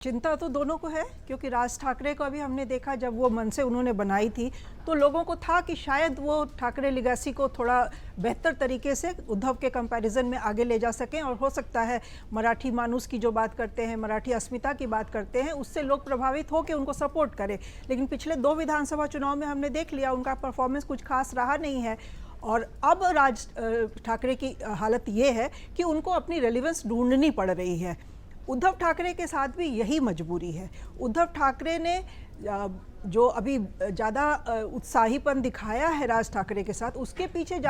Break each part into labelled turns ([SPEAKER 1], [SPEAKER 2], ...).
[SPEAKER 1] चिंता तो दोनों को है, क्योंकि राज ठाकरे को अभी हमने देखा जब वो मन से उन्होंने बनाई थी तो लोगों को था कि शायद वो ठाकरे लिगेसी को थोड़ा बेहतर तरीके से उद्धव के कंपैरिजन में आगे ले जा सकें, और हो सकता है मराठी मानुस की जो बात करते हैं, मराठी अस्मिता की बात करते हैं, उससे लोग प्रभावित हो के उनको सपोर्ट करें। लेकिन पिछले 2 विधानसभा चुनाव में हमने देख लिया उनका परफॉर्मेंस कुछ खास रहा नहीं है। और अब राज ठाकरे की हालत ये है कि उनको अपनी रेलिवेंस ढूंढनी पड़ रही है। उद्धव ठाकरे के साथ भी यही मजबूरी है। उद्धव ठाकरे ने जो अभी ज़्यादा उत्साहीपन दिखाया है राज ठाकरे के साथ, उसके पीछे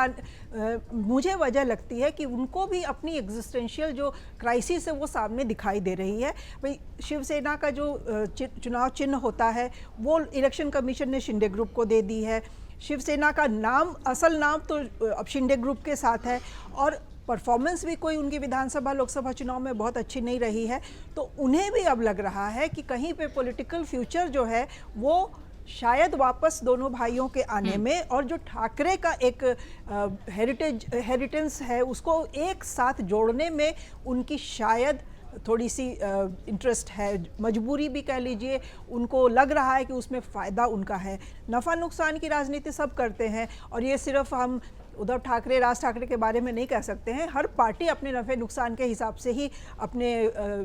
[SPEAKER 1] मुझे वजह लगती है कि उनको भी अपनी एग्जिस्टेंशियल जो क्राइसिस है वो सामने दिखाई दे रही है। भाई शिवसेना का जो चुनाव चिन्ह होता है वो इलेक्शन कमीशन ने शिंदे ग्रुप को दे दी है। शिवसेना का नाम, असल नाम तो अब शिंदे ग्रुप के साथ है, और परफॉर्मेंस भी कोई उनकी विधानसभा लोकसभा चुनाव में बहुत अच्छी नहीं रही है। तो उन्हें भी अब लग रहा है कि कहीं पे पॉलिटिकल फ्यूचर जो है वो शायद वापस दोनों भाइयों के आने में, और जो ठाकरे का एक हेरिटेंस है उसको एक साथ जोड़ने में उनकी शायद थोड़ी सी इंटरेस्ट है, मजबूरी भी कह लीजिए। उनको लग रहा है कि उसमें फ़ायदा उनका है। नफ़ा नुकसान की राजनीति सब करते हैं, और ये सिर्फ हम उद्धव ठाकरे, राज ठाकरे के बारे में नहीं कह सकते हैं। हर पार्टी अपने नफ़े नुकसान के हिसाब से ही अपने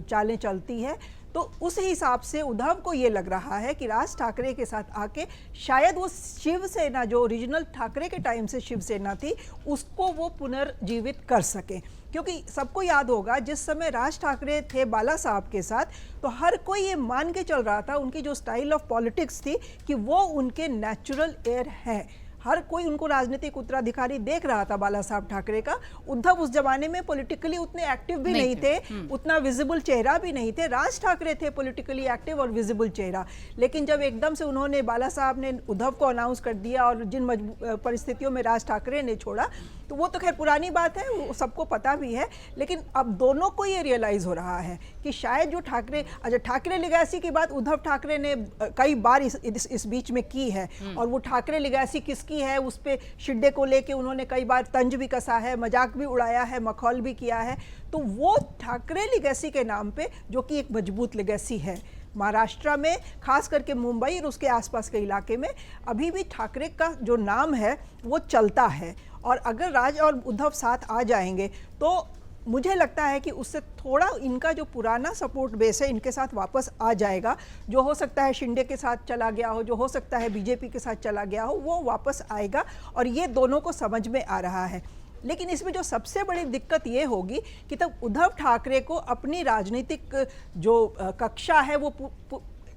[SPEAKER 1] चालें चलती है। तो उस हिसाब से उद्धव को ये लग रहा है कि राज ठाकरे के साथ आके शायद वो शिवसेना, जो ओरिजिनल ठाकरे के टाइम से शिवसेना थी, उसको वो पुनर्जीवित कर सकें। क्योंकि सबको याद होगा जिस समय राज ठाकरे थे बाला साहब के साथ, तो हर कोई ये मान के चल रहा था, उनकी जो स्टाइल ऑफ पॉलिटिक्स थी, कि वो उनके नेचुरल एयर है। हर कोई उनको राजनीतिक उत्तराधिकारी देख रहा था बाला साहब ठाकरे का। उद्धव उस जमाने में पॉलिटिकली उतने एक्टिव भी नहीं थे, उतना विजिबल चेहरा भी नहीं थे। राज ठाकरे थे पॉलिटिकली एक्टिव और विजिबल चेहरा। लेकिन जब एकदम से उन्होंने, बाला साहब ने उद्धव को अनाउंस कर दिया, और जिन परिस्थितियों में राज ठाकरे ने छोड़ा, तो वो तो खैर पुरानी बात है, वो सबको पता भी है। लेकिन अब दोनों को ये रियलाइज़ हो रहा है कि शायद जो ठाकरे लिगेसी की बात उद्धव ठाकरे ने कई बार इस बीच में की है, और वो ठाकरे लिगेसी किसकी है उस पे शिंदे को लेके उन्होंने कई बार तंज भी कसा है, मजाक भी उड़ाया है, मखौल भी किया है। तो वो ठाकरे लिगेसी के नाम पे, जो कि एक मजबूत लिगेसी है, महाराष्ट्र में खास करके मुंबई और उसके आसपास के इलाके में अभी भी ठाकरे का जो नाम है वो चलता है। और अगर राज और उद्धव साथ आ जाएंगे तो मुझे लगता है कि उससे थोड़ा इनका जो पुराना सपोर्ट बेस है इनके साथ वापस आ जाएगा। जो हो सकता है शिंदे के साथ चला गया हो, जो हो सकता है बीजेपी के साथ चला गया हो, वो वापस आएगा, और ये दोनों को समझ में आ रहा है। लेकिन इसमें जो सबसे बड़ी दिक्कत ये होगी कि तब उद्धव ठाकरे को अपनी राजनीतिक जो कक्षा है वो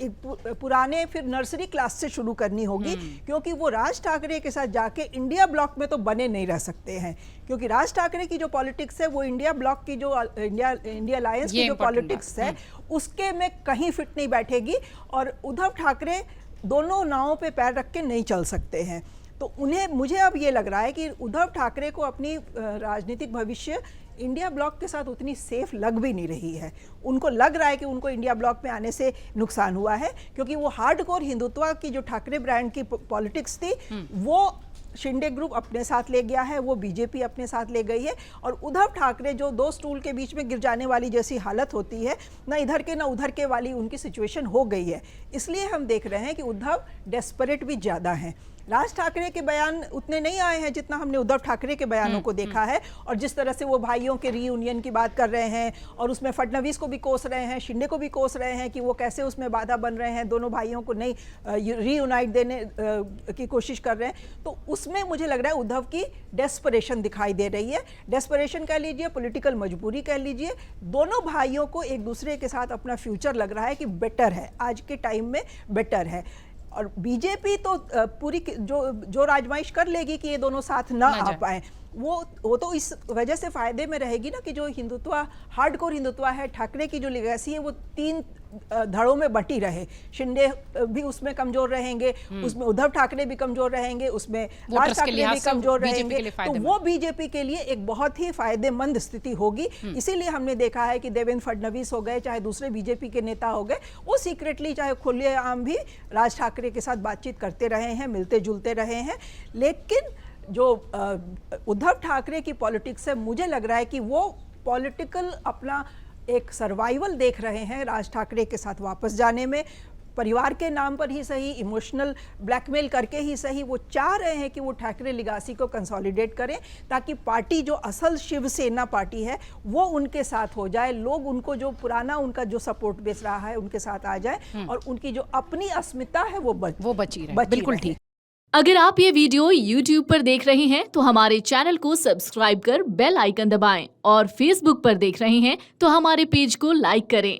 [SPEAKER 1] पुराने फिर नर्सरी क्लास से शुरू करनी होगी, क्योंकि वो राज ठाकरे के साथ जाके इंडिया ब्लॉक में तो बने नहीं रह सकते हैं। क्योंकि राज ठाकरे की जो पॉलिटिक्स है वो इंडिया ब्लॉक की जो इंडिया अलायंस की जो पॉलिटिक्स है उसके में कहीं फिट नहीं बैठेगी, और उद्धव ठाकरे दोनों नावों पे पैर रख के नहीं चल सकते हैं। तो मुझे अब ये लग रहा है कि उद्धव ठाकरे को अपनी राजनीतिक भविष्य इंडिया ब्लॉक के साथ उतनी सेफ लग भी नहीं रही है। उनको लग रहा है कि उनको इंडिया ब्लॉक में आने से नुकसान हुआ है, क्योंकि वो हार्डकोर हिंदुत्व की जो ठाकरे ब्रांड की पॉलिटिक्स थी वो शिंदे ग्रुप अपने साथ ले गया है, वो बीजेपी अपने साथ ले गई है। और उद्धव ठाकरे जो 2 स्टूल के बीच में गिर जाने वाली जैसी हालत होती है, ना इधर के ना उधर के वाली उनकी सिचुएशन हो गई है। इसलिए हम देख रहे हैं कि उद्धव डेस्परेट भी ज़्यादा हैं। राज ठाकरे के बयान उतने नहीं आए हैं जितना हमने उद्धव ठाकरे के बयानों को देखा है, और जिस तरह से वो भाइयों के रीयूनियन की बात कर रहे हैं, और उसमें फडणवीस को भी कोस रहे हैं, शिंदे को भी कोस रहे हैं कि वो कैसे उसमें बाधा बन रहे हैं, दोनों भाइयों को नहीं रीयूनाइट देने की कोशिश कर रहे हैं। तो उसमें मुझे लग रहा है उद्धव की डेस्परेशन दिखाई दे रही है। डेस्परेशन कह लीजिए, पॉलिटिकल मजबूरी कह लीजिए। दोनों भाइयों को एक दूसरे के साथ अपना फ्यूचर लग रहा है कि बेटर है, आज के टाइम में बेटर है। और बीजेपी तो पूरी जो राजमाइश कर लेगी कि ये दोनों साथ ना आ पाए, वो तो इस वजह से फायदे में रहेगी ना कि जो हिंदुत्व, हार्डकोर हिंदुत्व है, ठाकरे की जो लिगेसी है वो 3 धड़ों में बटी रहे। शिंदे भी उसमें कमजोर रहेंगे, उसमें उद्धव ठाकरे भी कमजोर रहेंगे, उसमें राज ठाकरे भी कमजोर रहेंगे। तो वो बीजेपी के लिए एक बहुत ही फायदेमंद स्थिति होगी। इसीलिए हमने देखा है कि देवेंद्र फडणवीस हो गए, चाहे दूसरे बीजेपी के नेता हो गए, वो सीक्रेटली चाहे खुलेआम भी राज ठाकरे के साथ बातचीत करते रहे हैं, मिलते जुलते रहे हैं। लेकिन जो उद्धव ठाकरे की पॉलिटिक्स है, मुझे लग रहा है कि वो पॉलिटिकल अपना एक सर्वाइवल देख रहे हैं राज ठाकरे के साथ वापस जाने में। परिवार के नाम पर ही सही, इमोशनल ब्लैकमेल करके ही सही, वो चाह रहे हैं कि वो ठाकरे लिगासी को कंसोलिडेट करें ताकि पार्टी जो असल शिवसेना पार्टी है वो उनके साथ हो जाए, लोग उनको जो पुराना उनका जो सपोर्ट बेच रहा है उनके साथ आ जाए और उनकी जो अपनी अस्मिता है वो
[SPEAKER 2] बची रहे। बिल्कुल ठीक।
[SPEAKER 3] अगर आप ये वीडियो YouTube पर देख रहे हैं तो हमारे चैनल को सब्सक्राइब कर बेल आइकन दबाएं और Facebook पर देख रहे हैं तो हमारे पेज को लाइक करें।